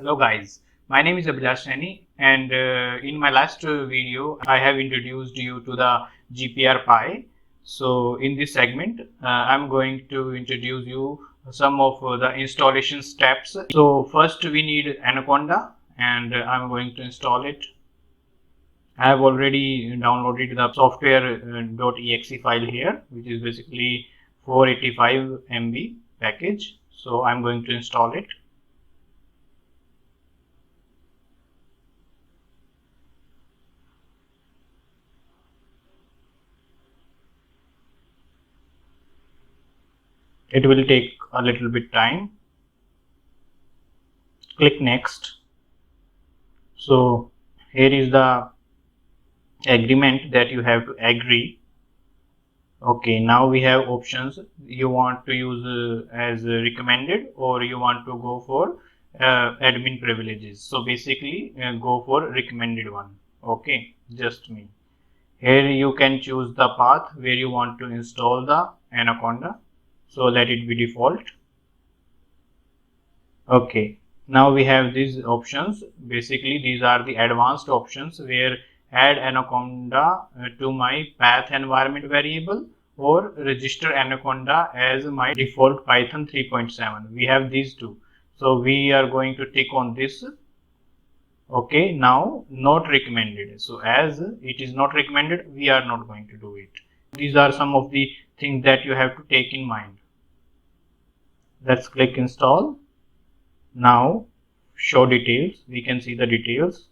Hello guys, my name is Abhilash Saini, and in my last video I have introduced you to the GPR-PI. So in this segment I'm going to introduce you some of the installation steps. So first we need Anaconda, and I'm going to install it. I have already downloaded the software.exe file here, which is basically 485 MB package. So I'm going to install it. It will take a little bit time. Click next. So here is the agreement that you have to agree. Okay, now we have options. You want to use as recommended, or you want to go for admin privileges. So basically go for recommended one. Okay, just me. Here you can choose the path where you want to install the Anaconda. So let it be default. Okay, now we have these options. Basically these are the advanced options where add Anaconda to my path environment variable, or register Anaconda as my default Python 3.7. We have these two. So we are going to tick on this. Okay, now not recommended. So as it is not recommended, we are not going to do it. These are some of the things that you have to take in mind. Let's click install. Now show details. We can see the details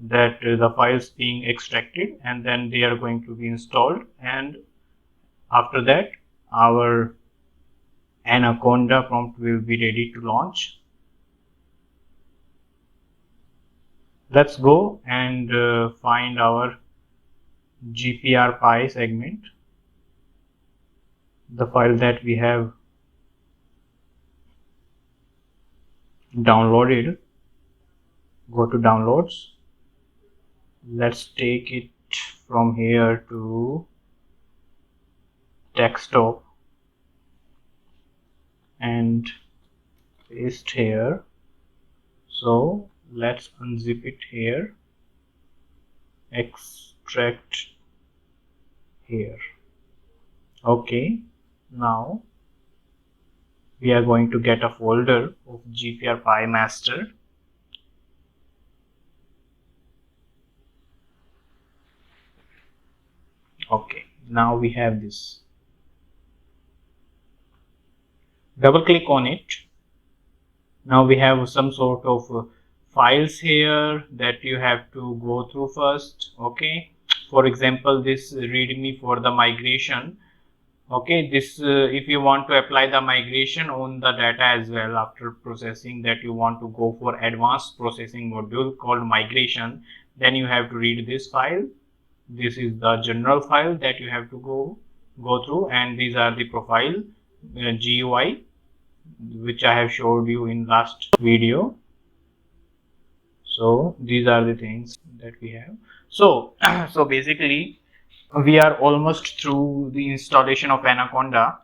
that the files being extracted, and then they are going to be installed, and after that our Anaconda prompt will be ready to launch. Let's go and find our GPR-PI segment, the file that we have downloaded. Go to downloads. Let's take it from here to desktop and paste here. So let's unzip it here, extract here. Okay, now we are going to get a folder of GPR-PI master. Okay, now we have this. Double click on it. Now we have some sort of files here that you have to go through first. Okay, for example, this readme for the migration. Okay, this if you want to apply the migration on the data as well after processing, that you want to go for advanced processing module called migration, then you have to read this file. This is the general file that you have to go through, and these are the profile GUI which I have showed you in last video. So these are the things that we have. So so basically we are almost through the installation of Anaconda.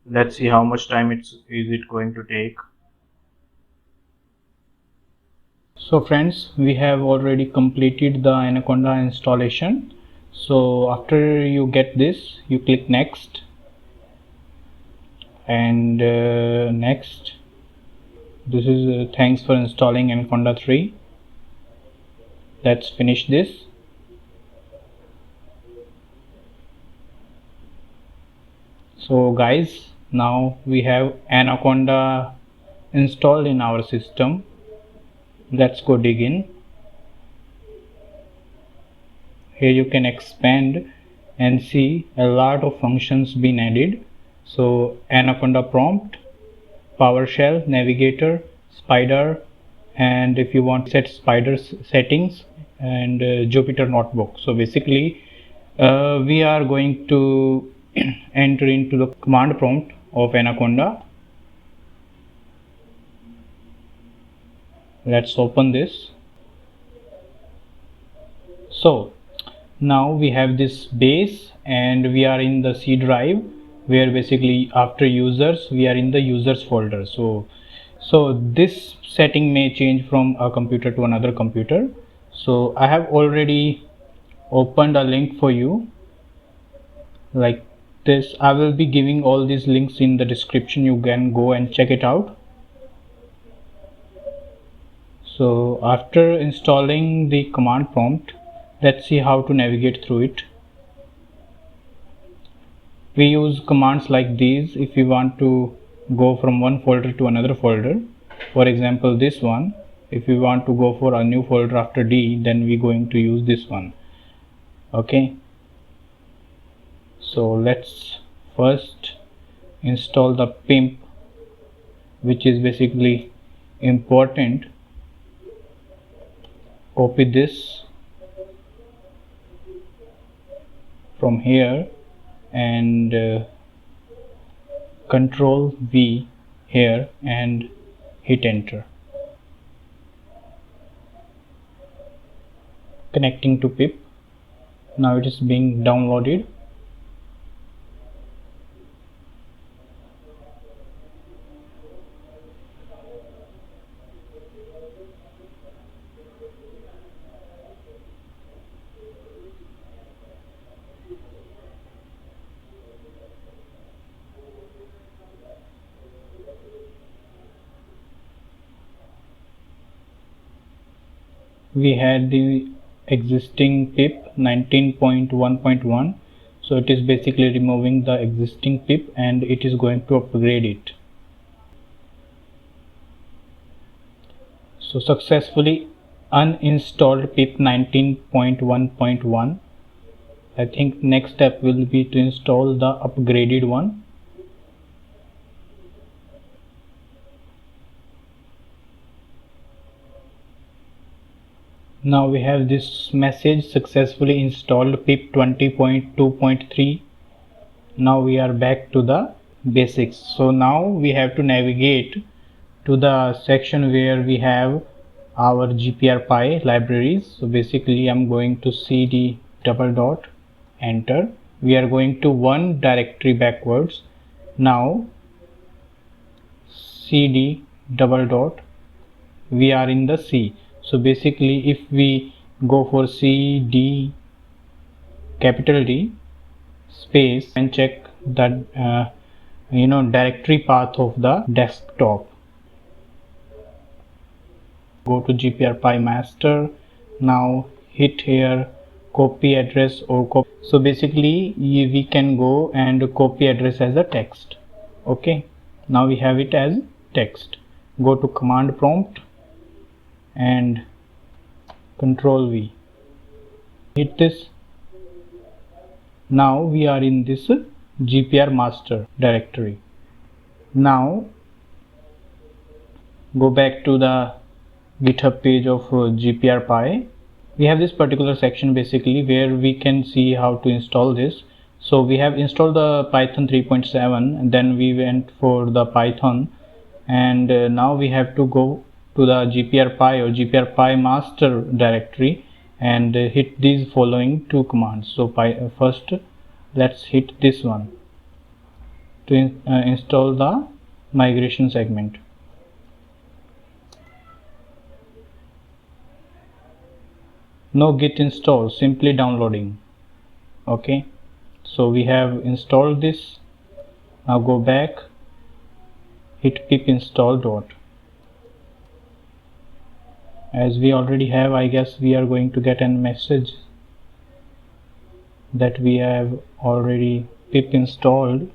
Let's see how much time is it going to take. So friends, we have already completed the Anaconda installation. So after you get this, you click next and next. This is thanks for installing Anaconda 3. Let's finish this. So guys, now we have Anaconda installed in our system. Let's go dig in. Here you can expand and see a lot of functions being added. So Anaconda prompt, PowerShell, Navigator, Spider, and if you want to set Spider settings, and Jupyter Notebook. So basically we are going to enter into the command prompt of Anaconda. Let's open this. So now we have this base, and we are in the C drive, where basically after users we are in the users folder. So So this setting may change from a computer to another computer. So I have already opened a link for you like this. I will be giving all these links in the description. You can go and check it out. So after installing the command prompt, let's see how to navigate through it. We use commands like these if we want to go from one folder to another folder. For example, this one, if we want to go for a new folder after D, then we're going to use this one. Okay, so let's first install the pimp, which is basically important. Copy this from here and Control V here and hit enter. Connecting to pip. Now it is being downloaded. We had the existing pip 19.1.1, so it is basically removing the existing pip and it is going to upgrade it. So successfully uninstalled pip 19.1.1. I think next step will be to install the upgraded one. Now we have this message, successfully installed pip 20.2.3. Now we are back to the basics. So now we have to navigate to the section where we have our GPRPy libraries. So basically I'm going to cd double dot enter. We are going to one directory backwards. Now cd double dot, we are in the C. So basically if we go for cd capital D space and check that directory path of the desktop, go to GPRPy master. Now hit here copy address or copy. So basically we can go and copy address as a text. Okay, now we have it as text. Go to command prompt and Control V, hit this. Now we are in this GPR master directory. Now go back to the GitHub page of GPRPy. We have this particular section basically where we can see how to install this. So we have installed the Python 3.7 and then we went for the Python, and now we have to go to the GPRPy or GPRPy master directory and hit these following two commands. So first let's hit this one to install the migration segment. No git install, simply downloading. Okay, so we have installed this. Now go back, hit pip install dot. As we already have, I guess we are going to get a message that we have already pip installed.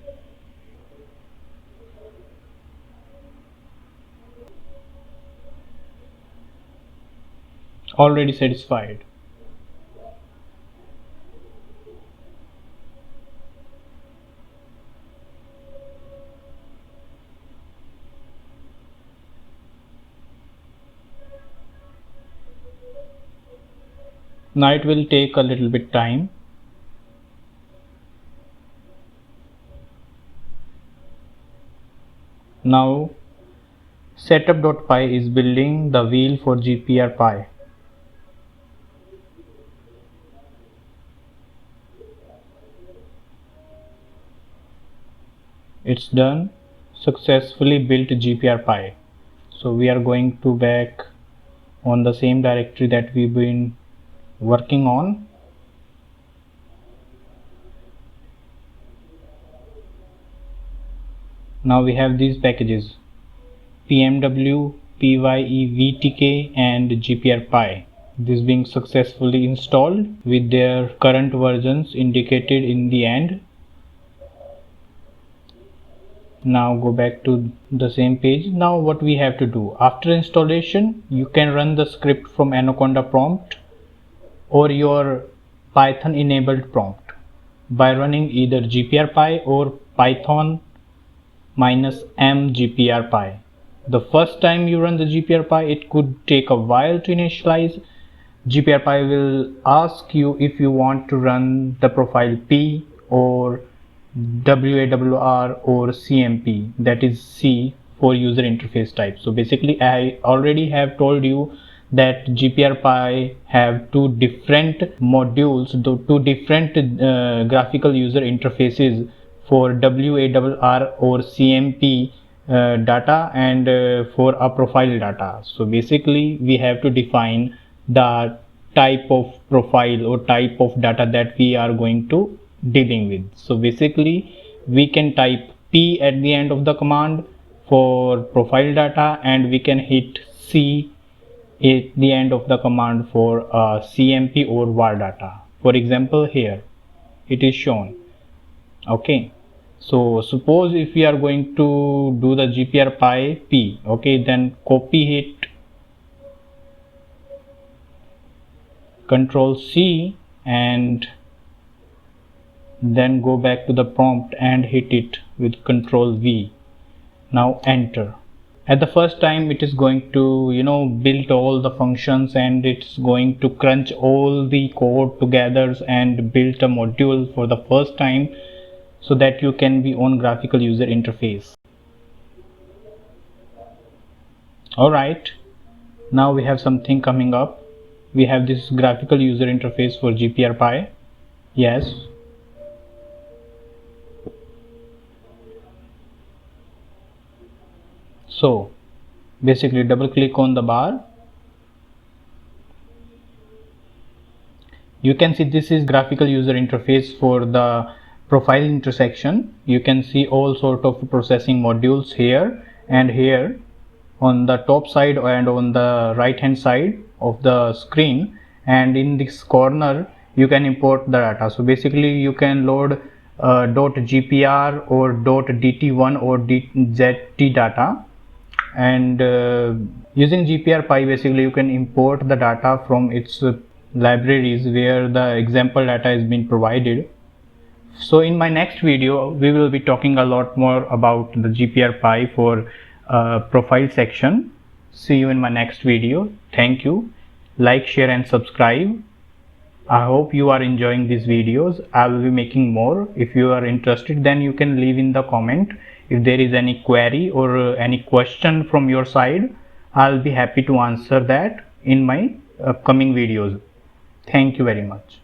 Already satisfied. Now it will take a little bit time. Now setup.py is building the wheel for GPRPy. It's done. Successfully built GPRPy. So we are going to back on the same directory that we've been working on. Now we have these packages PMW, PYEVTK and GPRPy. This being successfully installed with their current versions indicated in the end. Now go back to the same page. Now what we have to do, after installation you can run the script from Anaconda prompt or your Python enabled prompt by running either GPRPy or Python -m GPRPy. The first time you run the GPRPy, it could take a while to initialize. GPRPy will ask you if you want to run the profile P or WAWR or CMP, that is C for user interface type. So basically I already have told you that GPRPy have two different modules, two different graphical user interfaces for WAWR or CMP data and for a profile data. So basically we have to define the type of profile or type of data that we are going to dealing with. So basically we can type P at the end of the command for profile data and we can hit C at the end of the command for CMP or var data. For example, here it is shown. Okay, so suppose if we are going to do the GPRPy P, okay, then copy it, Control C and then go back to the prompt and hit it with Control V. Now enter. At the first time it is going to build all the functions and it's going to crunch all the code together and build a module for the first time so that you can be on graphical user interface. Alright, now we have something coming up. We have this graphical user interface for GPRPy. Yes. So basically double click on the bar. You can see this is graphical user interface for the profile intersection. You can see all sort of processing modules here and here on the top side and on the right hand side of the screen, and in this corner you can import the data. So basically you can load .gpr or .dt1 or .zt data, and using GPRPy basically you can import the data from its libraries where the example data has been provided. So in my next video we will be talking a lot more about the GPRPy for profile section. See you in my next video. Thank you. Like, share and subscribe. I hope you are enjoying these videos. I will be making more. If you are interested, then you can leave in the comment if there is any query or any question from your side. I'll be happy to answer that in my upcoming videos. Thank you very much.